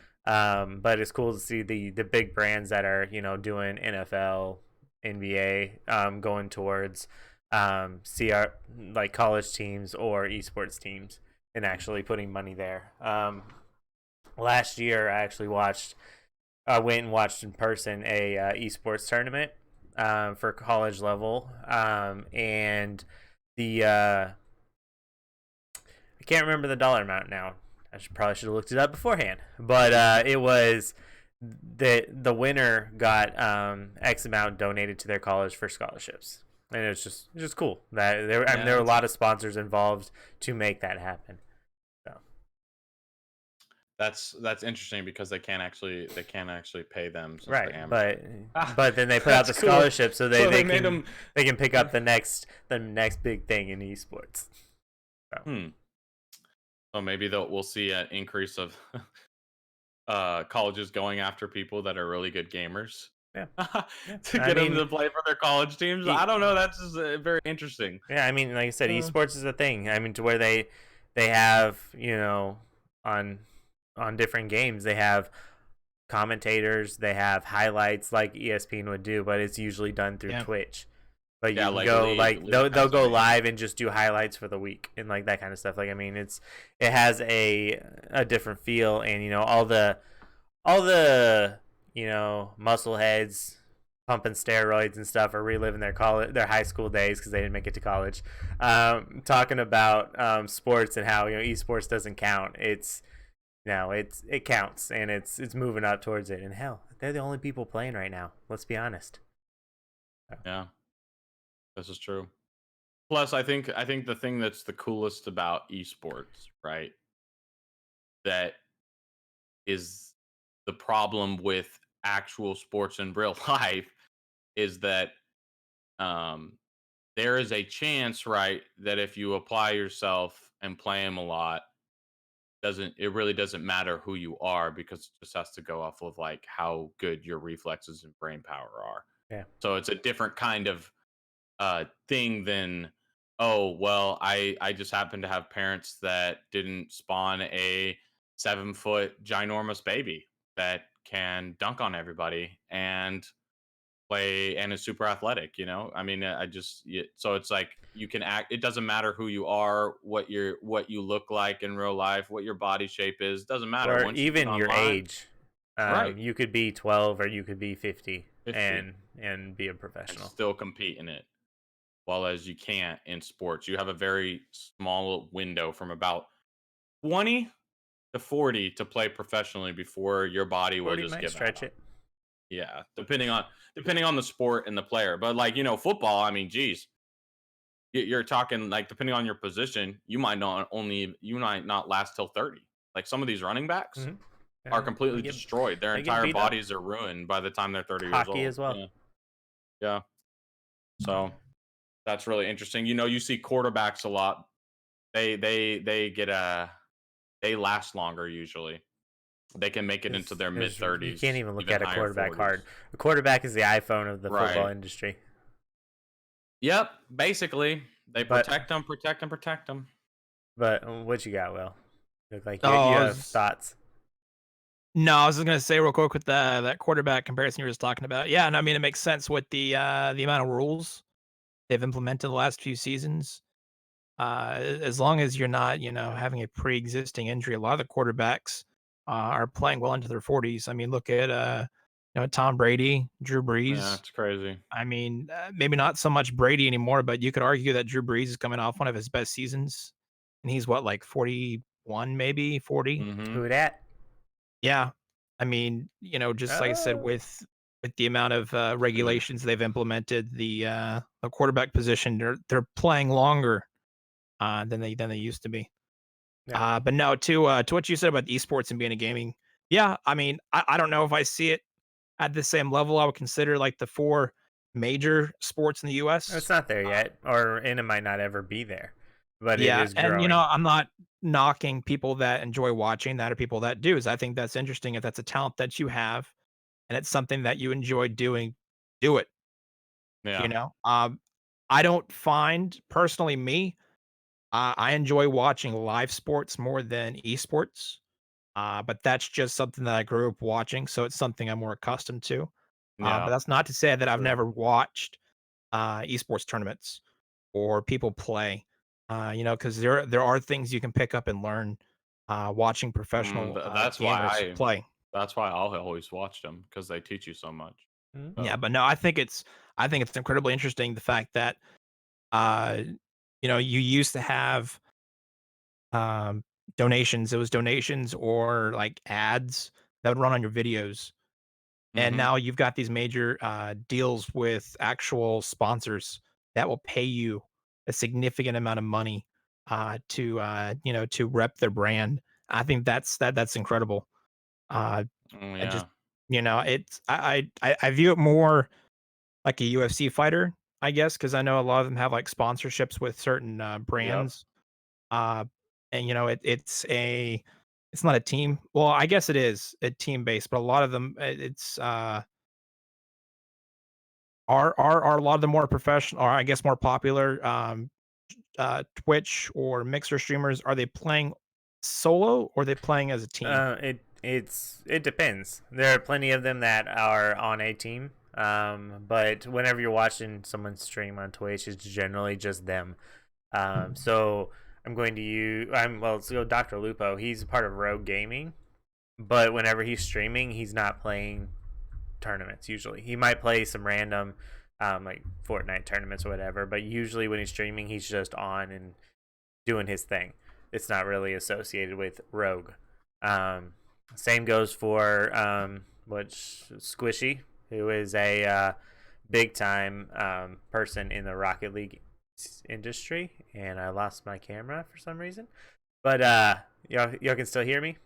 But it's cool to see the big brands that are doing NFL, NBA, going towards CR, like college teams or esports teams, and actually putting money there. Last year I went and watched in person a esports tournament for college level, and the I can't remember the dollar amount now. I probably should have looked it up beforehand, but it was the winner got X amount donated to their college for scholarships, and it's just cool that there were a lot of sponsors involved to make that happen. So that's interesting because they can't actually pay them since right, they're amateurs. but then they put out the Cool. scholarship so So they made can they can pick up the next big thing in esports. So. So maybe we'll see an increase of colleges going after people that are really good gamers. Yeah. To get them to play for their college teams. I don't know. That's just very interesting. Yeah, I mean, like I said, esports is a thing. I mean, to where they have on different games they have commentators, they have highlights like ESPN would do, but it's usually done through Twitch. But you can go they'll go live and just do highlights for the week and like that kind of stuff. Like I mean, it has a different feel, and all the muscle heads pumping steroids and stuff are reliving their high school days because they didn't make it to college. Talking about sports and how esports doesn't count. It counts, and it's moving up towards it. And hell, they're the only people playing right now. Let's be honest. Yeah, this is true. Plus, I think the thing that's the coolest about esports, right, that is the problem with actual sports in real life, is that there is a chance, right, that if you apply yourself and play them a lot, it really doesn't matter who you are, because it just has to go off of like how good your reflexes and brain power are. Yeah. So it's a different kind of thing than, oh well, I just happen to have parents that didn't spawn a 7-foot ginormous baby that can dunk on everybody and play and is super athletic, you know? I mean, so it's like you can act, it doesn't matter who you are, what you look like in real life, what your body shape is, doesn't matter. Or Once you get even your online, age. right, You could be 12 or you could be 50 50 and be a and professional. still compete in it. While as you can't in sports, you have a very small window from about 20 to 40 to play professionally before your body will 40 just might give out stretch on it. you. Yeah, depending on the sport and the player. But like, football, I mean, geez, you're talking like depending on your position, you might not last till 30. Like some of these running backs Mhm. are Yeah, completely destroyed. Their they get entire beat up. bodies are ruined by the time they're 30 years Hockey old. as well. Yeah. Yeah. So that's really interesting. You see quarterbacks a lot. They get they last longer usually. They can make it into their mid You can't 30s, even look even at a higher quarterback 40s. hard. A quarterback is the iPhone of the football Right. industry. Yep. Basically, they But protect them, protect them, protect them. what you got, Will? Look like Oh, you I have was thoughts. no, I was just gonna say real quick with that quarterback comparison you were just talking about. Yeah, and I mean it makes sense with the amount of rules they've implemented the last few seasons. As long as you're not, having a pre-existing injury, a lot of the quarterbacks are playing well into their 40s. I mean, look at Tom Brady, Drew Yeah, Brees. it's crazy. I mean, maybe not so much Brady anymore, but you could argue that Drew Brees is coming off one of his best seasons, and he's what, like 41, maybe 40. Mm-hmm. Who dat? Yeah, I mean, just like I said, Oh, with the amount of regulations they've implemented, the quarterback position, they're playing longer than they used to be. yeah. But no, to what you said about esports and being a gaming, yeah, I mean, I don't know if I see it at the same level. I would consider like the four major sports in the It's U.S. not there yet, and it might not ever be there, but it Yeah, is and growing. I'm not knocking people that enjoy watching that or people that do. Is I think that's interesting if that's a talent that you have and it's something that you enjoy doing, do it. You Yeah. know, I don't find personally me. I enjoy watching live sports more than esports. But that's just something that I grew up watching, so it's something I'm more accustomed to. But Yeah. that's not to say that I've True. never watched esports tournaments or people play. Because there are things you can pick up and learn watching professional That's why gamers play. I'll always watch them because they teach you so much. Mhm. Yeah, So but no, I think it's incredibly interesting the fact that uh, you used to have um, donations. It was donations or like ads that would run on your videos. And mm-hmm. now you've got these major deals with actual sponsors that will pay you a significant amount of money to rep their brand. I think that's incredible. Uh, Oh, I just yeah. it's I view it more like a UFC fighter, I guess, because I know a lot of them have like sponsorships with certain Yep. brands. Uh, and it's not a team. Well, I guess it is a team based, but a lot of them it's are a lot of the more professional or I guess more popular, Twitch or Mixer streamers, are they playing solo or are they playing as a team? It depends. There are plenty of them that are on a team. But whenever you're watching someone stream on Twitch, it's generally just them. So let's go Dr. Lupo. He's a part of Rogue Gaming, but whenever he's streaming, he's not playing tournaments. Usually, he might play some random, like Fortnite tournaments or whatever. But usually, when he's streaming, he's just on and doing his thing. It's not really associated with Rogue. Um, Same goes for Squishy, who is a big time person in the Rocket League industry. And I lost my camera for some reason. But y'all can still hear me?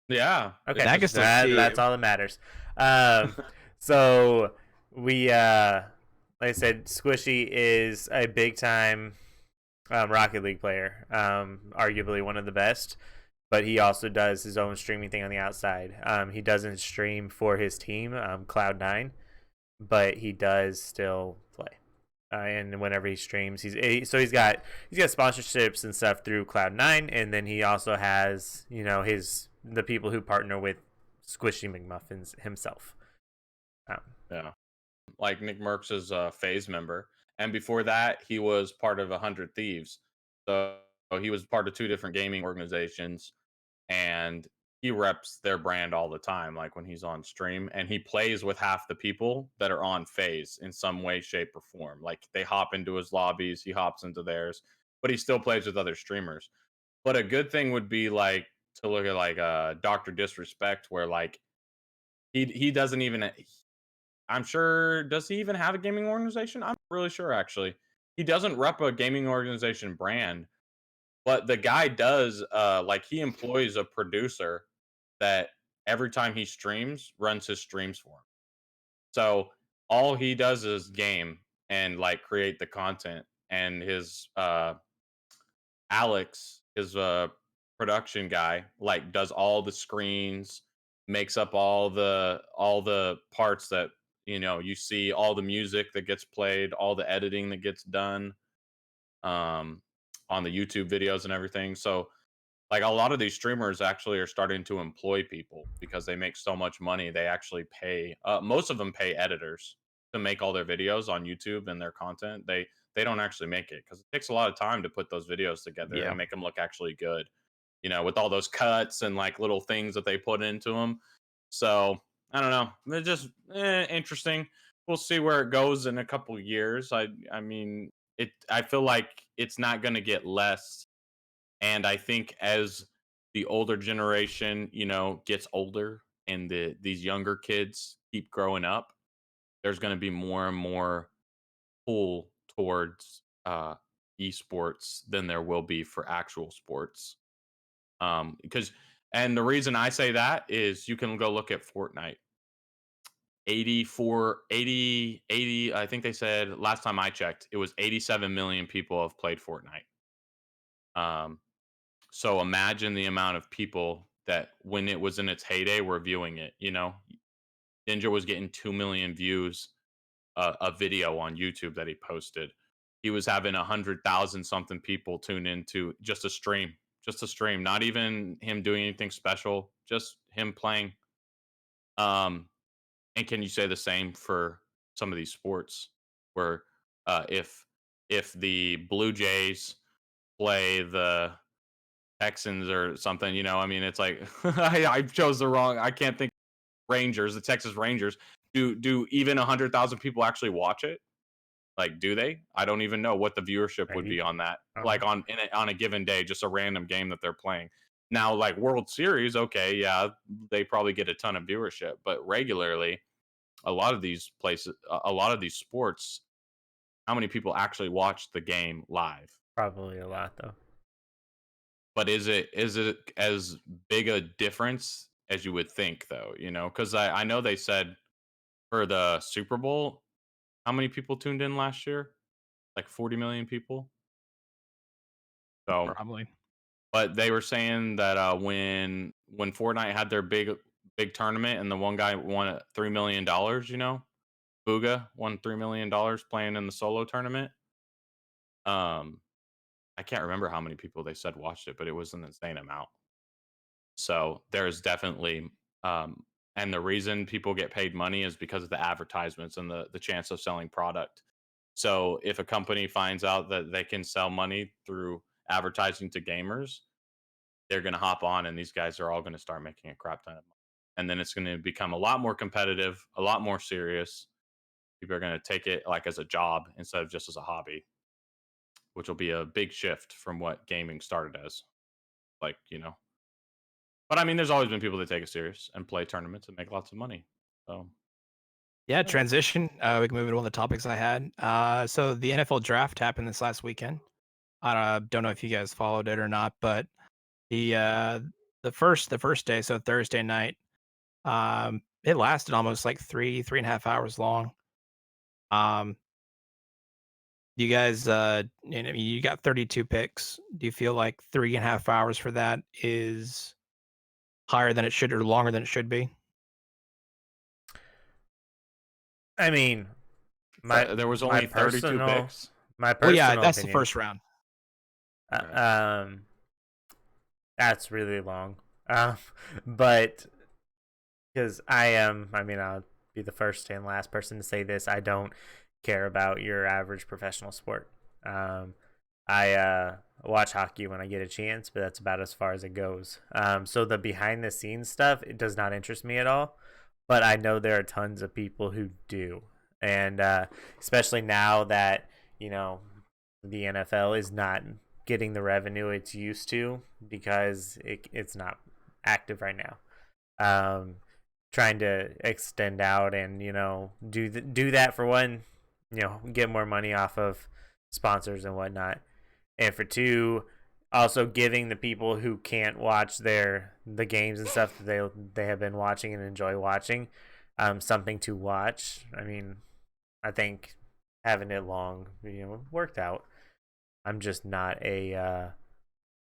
Yeah. Okay, I can still see that's you. all that matters. Um, so like I said, Squishy is a big time Rocket League player, arguably one of the best. But he also does his own streaming thing on the outside. He doesn't stream for his team, Cloud9, but he does still play. And whenever he streams, he's got sponsorships and stuff through Cloud9, and then he also has the people who partner with Squishy McMuffins himself. Yeah. Like Nick Merckx is a Phase member, and before that, he was part of 100 Thieves. So he was part of 2 different gaming organizations, and he reps their brand all the time, like when he's on stream, and he plays with half the people that are on Phase in some way, shape, or form. Like they hop into his lobbies, he hops into theirs, but he still plays with other streamers. But a good thing would be like to look at like Dr. Disrespect, where like he doesn't even I'm sure, does he even have a gaming organization? I'm not really sure actually. He doesn't rep a gaming organization brand, but the guy does like he employs a producer that every time he streams runs his streams for him. So all he does is game and like create the content, and his Alex, his production guy, like does all the screens, makes up all the parts that you see, all the music that gets played, all the editing that gets done um on the YouTube videos and everything. So like a lot of these streamers actually are starting to employ people because they make so much money. They actually pay most of them pay editors to make all their videos on YouTube and their content. They don't actually make it because it takes a lot of time to put those videos together Yeah. and make them look actually good, with all those cuts and like little things that they put into them. So I don't know, they're just interesting. We'll see where it goes in a couple of years. I mean, I feel like it's not going to get less, and I think as the older generation, gets older and these younger kids keep growing up, there's going to be more and more pull towards esports than there will be for actual sports. Because and the reason I say that is you can go look at Fortnite. 84 80 80 I think they said last time I checked it was 87 million people have played Fortnite. Um So imagine the amount of people that when it was in its heyday were viewing it. Ninja was getting 2 million views a video on YouTube that he posted. He was having 100,000 something people tune into just a stream, not even him doing anything special, just him playing. Um, and can you say the same for some of these sports where if the Blue Jays play the Texans or something, I mean, it's like I chose the wrong. I can't think. Rangers, the Texas Rangers. Do even 100,000 people actually watch it? Like, do they? I don't even know what the viewership would be Maybe. on that. I don't Like know. on a given day, just a random game that they're playing. Now, like World Series, okay, yeah, they probably get a ton of viewership, but regularly, a lot of these places, a lot of these sports, how many people actually watch the game live? Probably a lot though. But is it as big a difference as you would think, though? Because I know they said for the Super Bowl, how many people tuned in last year? Like 40 million people. So, Probably. but they were saying that when Fortnite had their big tournament and the one guy won $3 million, Booga won $3 million playing in the solo tournament. Um, I can't remember how many people they said watched it, but it was an insane amount. So there's definitely um and the reason people get paid money is because of the advertisements and the chance of selling product. So if a company finds out that they can sell money through advertising to gamers, they're going to hop on, and these guys are all going to start making a crap ton of money. And then it's going to become a lot more competitive, a lot more serious. People are going to take it like as a job instead of just as a hobby, which will be a big shift from what gaming started as. Like, but I mean, there's always been people that take it serious and play tournaments and make lots of money. So Yeah, transition. We can move into one of the topics I had. So the NFL draft happened this last weekend. I don't know if you guys followed it or not, but the uh, the first day, so Thursday night, it lasted almost like 3.5 hours long. Um, you guys, you got 32 picks. Do you feel like 3.5 hours for that is higher than it should or longer than it should be? I mean, my there was my only 32 personal picks. my Well, yeah, personal that's the opinion. first round. Okay. Um, that's really long. Um, but because I am. I mean, I'll be the first and last person to say this. I don't care about your average professional sport. I watch hockey when I get a chance, but that's about as far as it goes. So the behind the scenes stuff, it does not interest me at all. But I know there are tons of people who do, and especially now that you know the NFL is not getting the revenue it's used to because it's not active right now. Um, Trying to extend out and do that for one, get more money off of sponsors and whatnot, and for two, also giving the people who can't watch the games and stuff that they have been watching and enjoy watching, something to watch. I mean, I think having it long, worked out. I'm just not a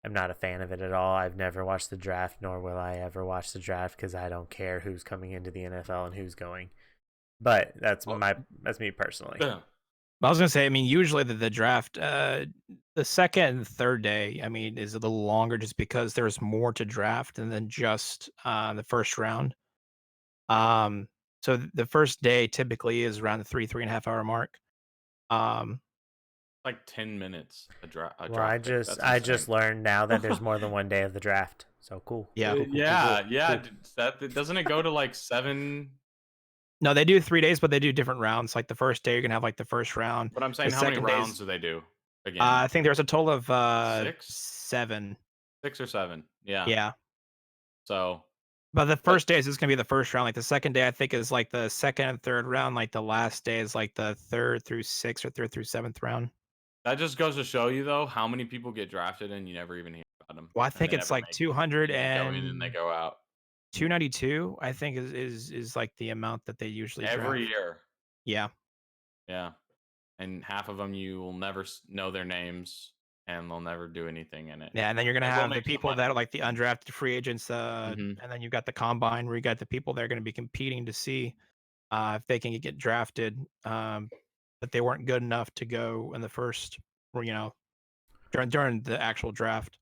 I'm not a fan of it at all. I've never watched the draft, nor will I ever watch the draft because I don't care who's coming into the NFL and who's going. But Well, that's me personally. yeah. I was gonna say, I mean, usually the draft, the second and third day, I mean, is a little longer just because there's more to draft than just the first round. Um, so the first day typically is around the 3.5 hour mark. Um, Like 10 minutes a Well, draft pick. That's I insane. just learned now that there's more than one day of the draft. So cool. yeah. Yeah, yeah. Cool. Doesn't it go to like 7? No, they do 3 days, but they do different rounds. Like the first day, you're gonna have like the first round. But I'm The saying, how many second day is, rounds do they do again? I think there's a total of 6, 7. 6 or 7. Yeah. Yeah. So, But the but first day is just gonna be the first round. Like the second day, I think is like the second and third round. Like the last day is like the third through sixth or third through seventh round. that just goes to show you, though, how many people get drafted and you never even hear about them, Well, I and think they it's never like make it, 200 and they go in and they and go out 292. I think is like the amount that they usually every draft. year. Yeah. Yeah, and half of them you will never know their names, and they'll never do anything in it. Yeah, and then you're gonna They will have the make some people money. that are like the undrafted free agents, Hmm. and then you've got the combine where you got the people that are gonna be competing to see if they can get drafted, but they weren't good enough to go in the first, or during the actual draft.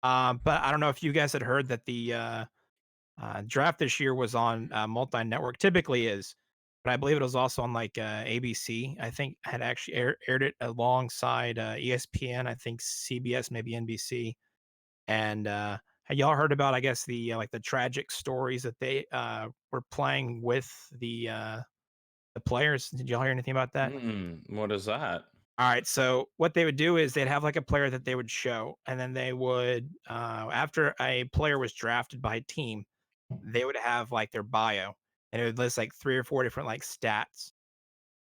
But I don't know if you guys had heard that the draft this year was on multi-network. Typically is, but I believe it was also on like ABC. I think had actually aired it alongside ESPN. I think CBS, maybe NBC. And had y'all heard about, I guess, the like the tragic stories that they were playing with the players? Did y'all hear anything about that? What is that? All right, so what they would do is they'd have like a player that they would show, and then they would, after a player was drafted by a team, they would have like their bio, and it would list like 3 or 4 different like stats.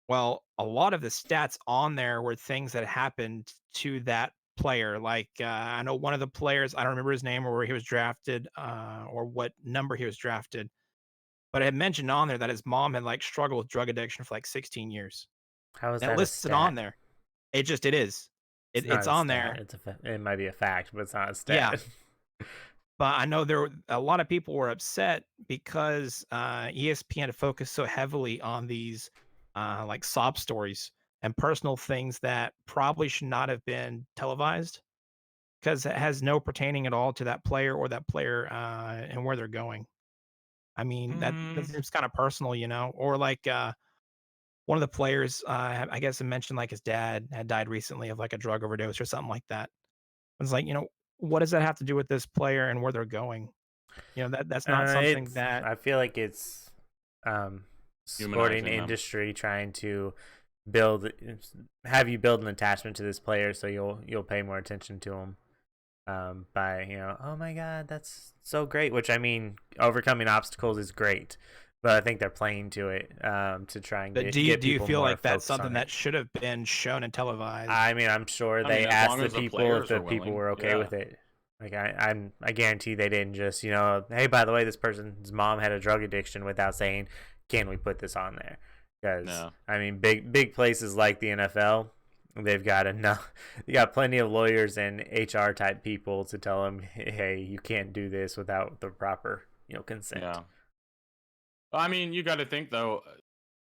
Well, a lot of the stats on there were things that happened to that player. Like I know one of the players, I don't remember his name or where he was drafted, or what number he was drafted, but it had mentioned on there that his mom had like struggled with drug addiction for like 16 years. How is And it that a lists it on stat? there. It is. It's not It's a on stat. there. It might be a fact, but it's not a Yeah. stat. But I know a lot of people were upset because ESPN focused so heavily on these like sob stories and personal things that probably should not have been televised because it has no pertaining at all to that player or that player and where they're going. I mean, that Mm, seems kind of personal, or like one of the players, I guess, I mentioned like his dad had died recently of like a drug overdose or something like that. It's like, what does that have to do with this player and where they're going? That's not something It's. that. I feel like it's sporting Humanizing them. industry trying to build have you build an attachment to this player so you'll pay more attention to him, by oh my god, that's so great, which I mean overcoming obstacles is great, but I think they're playing to it, to try and But get do you people feel more like that's focused something on it. that should have been shown and televised? I mean, I'm sure I mean, they as asked long the as the people if players the are people willing. were okay Yeah. with it. Like I guarantee they didn't just hey, by the way, this person's mom had a drug addiction without saying, can we put this on there? Because No. I mean, big places like the NFL, they've got enough, you got plenty of lawyers and HR type people to tell them, hey, you can't do this without the proper consent. Yeah. I mean, you got to think though,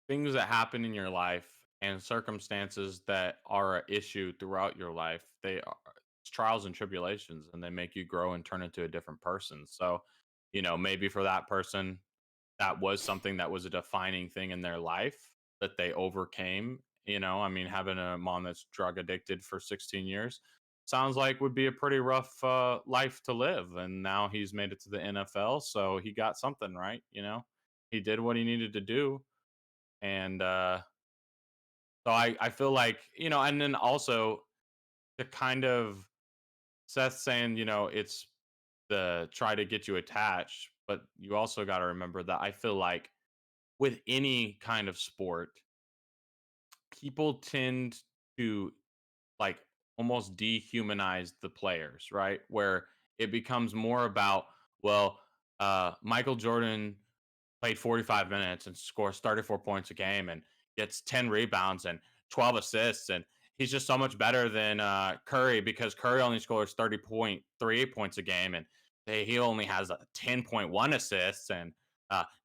things that happen in your life and circumstances that are an issue throughout your life, they are it's trials and tribulations, and they make you grow and turn into a different person. So, maybe for that person, that was something that was a defining thing in their life that they overcame. I mean, having a mom that's drug addicted for 16 years sounds like would be a pretty rough life to live. And now he's made it to the NFL, so he got something right. He did what he needed to do, and so I feel like and then also to kind of Seth saying, it's the try to get you attached, but you also got to remember that I feel like with any kind of sport, people tend to like almost dehumanize the players, right? Where it becomes more about, well, Michael Jordan played 45 minutes and scores 34 points a game and gets 10 rebounds and 12 assists. And he's just so much better than Curry because Curry only scores 30.3 points a game. And he only has 10.1 assists and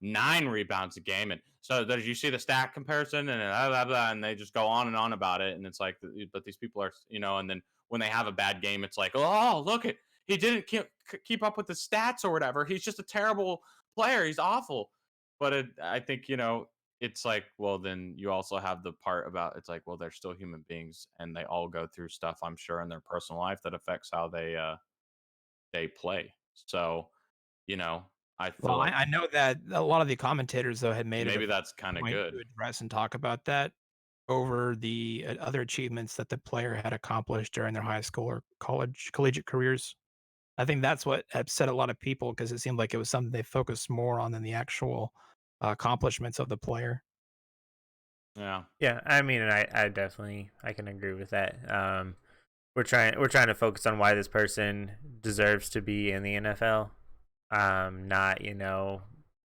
9 rebounds a game. And so you see the stat comparison and blah, blah, blah, and they just go on and on about it. And it's like, but these people are, and then when they have a bad game, it's like, oh, look at, he didn't keep up with the stats or whatever. He's just a terrible player. He's awful. But I think, it's like, well, then you also have the part about it's like, well, they're still human beings and they all go through stuff, I'm sure, in their personal life that affects how they play. So, you know, I Well, feel like I know that a lot of the commentators, though, had made it a maybe that's kind of point good. to address and talk about that over the other achievements that the player had accomplished during their high school or collegiate careers. I think that's what upset a lot of people because it seemed like it was something they focused more on than the actual accomplishments of the player. Yeah. Yeah, I mean, and I definitely I can agree with that. We're trying to focus on why this person deserves to be in the NFL. Not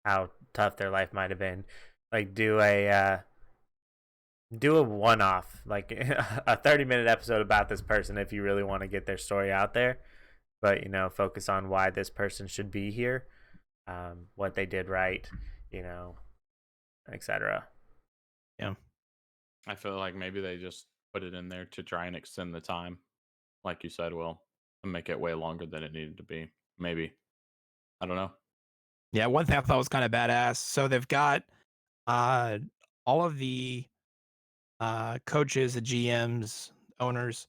how tough their life might have been. Like do a one off, like a 30-minute episode about this person if you really want to get their story out there. But focus on why this person should be here, what they did right, you know, etc. Yeah. I feel like maybe they just put it in there to try and extend the time, like you said, Will, and make it way longer than it needed to be. Maybe. I don't know. Yeah, one thing I thought was kind of badass. So they've got uh, all of the coaches, the GMs, owners,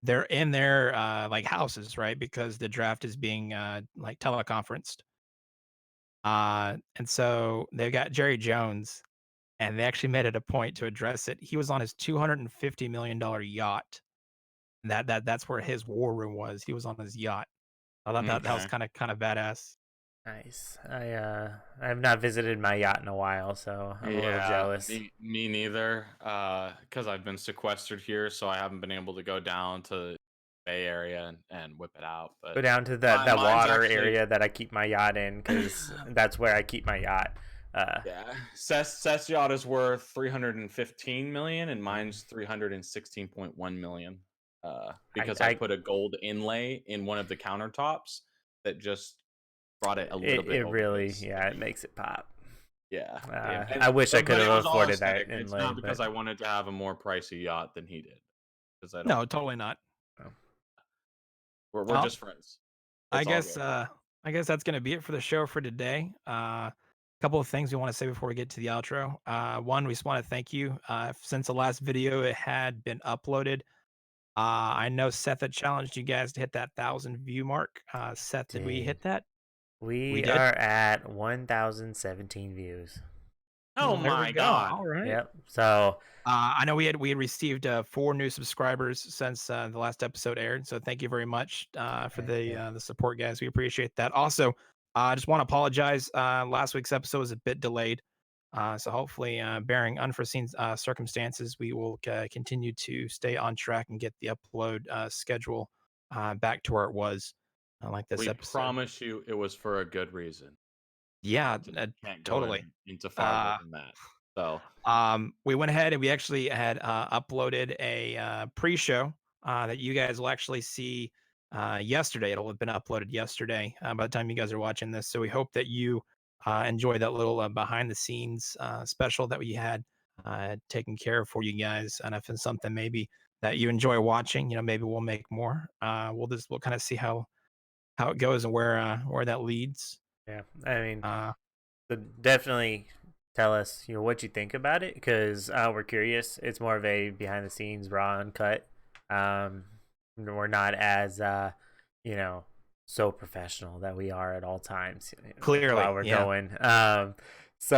they're in their like houses, right? Because the draft is being like teleconferenced. And so they've got Jerry Jones, and they actually made it a point to address it. He was on his $250 million yacht. That's where his war room was. He was on his yacht. I thought that was Okay. kind of badass. Nice. I have not visited my yacht in a while, so I'm a little Yeah, jealous. me neither. Because I've been sequestered here, so I haven't been able to go down to the Bay Area and whip it out. Go But down to that mine's water actually area that I keep my yacht in because that's where I keep my yacht. yeah. Seth's yacht is worth 315 million, and mine's 316.1 million. Because I I put a gold inlay in one of the countertops that just brought it a little bit it over really, his. yeah, it makes it pop. Yeah, I wish I could but it have was all afforded that aesthetic. It's inlay, not because but I wanted to have a more pricey yacht than he did. Because I don't. No, totally not. oh, We're Well, just friends. I It's all guess good. uh I guess that's gonna be it for the show for today. Couple of things we want to say before we get to the outro. One, we just want to thank you. Since the last video it had been uploaded. I know Seth had challenged you guys to hit that 1,000 view mark. Seth, did we did. hit that? We We did. are at 1,017 views. Oh Well, there we my go. god. All right. Yep. So I know we had received 4 new subscribers since the last episode aired. So thank you very much for heck yeah. the support, guys. We appreciate that. Also, I just want to apologize. Last week's episode was a bit delayed. So hopefully, bearing unforeseen circumstances, we will continue to stay on track and get the upload schedule back to where it was, like this We episode. promise you it was for a good reason. Yeah, So can't go totally. into farther Uh, than that. So we went ahead and we actually had uploaded a pre-show that you guys will actually see yesterday. It'll have been uploaded yesterday by the time you guys are watching this. So we hope that you enjoy that little behind the scenes special that we had taken care of for you guys. And if it's something maybe that you enjoy watching, maybe we'll make more. We'll kind of see how it goes and where that leads. Yeah. I mean, Uh, So definitely tell us, what you think about it, because we're curious. It's more of a behind the scenes, raw, uncut. We're not as you know, so professional that we are at all times Clearly, while we're yeah. going. So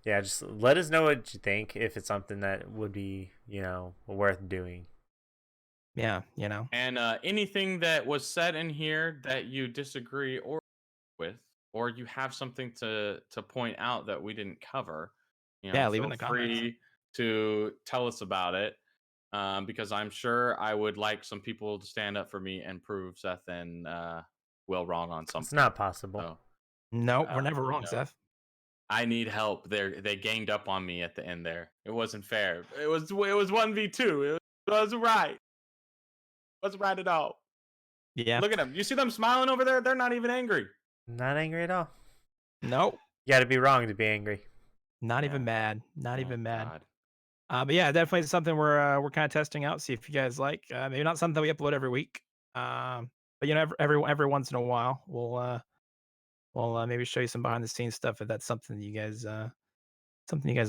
yeah, just let us know what you think if it's something that would be, worth doing. Yeah, And anything that was said in here that you disagree or with, or you have something to point out that we didn't cover, Yeah, leave it in feel the comments. free to tell us about it. Because I'm sure I would like some people to stand up for me and prove Seth and Will wrong on It's something. not possible. So Nope, we're never you wrong, know, Seth. I need help. They ganged up on me at the end there. It wasn't fair. It was 1v2. It wasn't right. Wasn't right at all. Yeah. Look at them. You see them smiling over there? They're not even angry. Not angry at all. Nope. You got to be wrong to be angry. Not Yeah. even mad. Not Oh, even mad. God. But yeah, definitely something we're kind of testing out, see if you guys like. Maybe not something that we upload every week. But every once in a while, we'll maybe show you some behind the scenes stuff if that's something you guys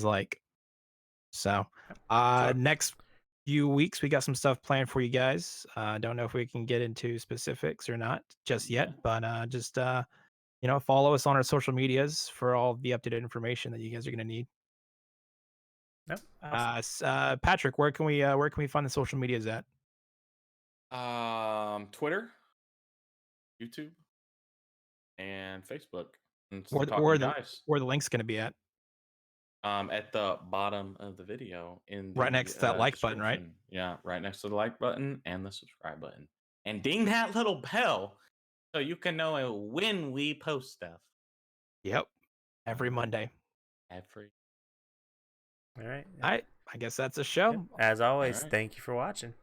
like. So, Sure. next few weeks we got some stuff planned for you guys. Don't know if we can get into specifics or not just yet, Yeah. but just follow us on our social medias for all the updated information that you guys are gonna need. No, awesome. Patrick, where can we find the social medias at? Twitter, YouTube, and Facebook. And Where some the, where talking the guys. where the link's gonna be at? At the bottom of the video in Right the next to that like button, right? description. Yeah, right next to the like button and the subscribe button. And ding that little bell so you can know when we post stuff. Yep. Every Monday. Every. All right. I guess that's a show. Yep. As always, All right. thank you for watching.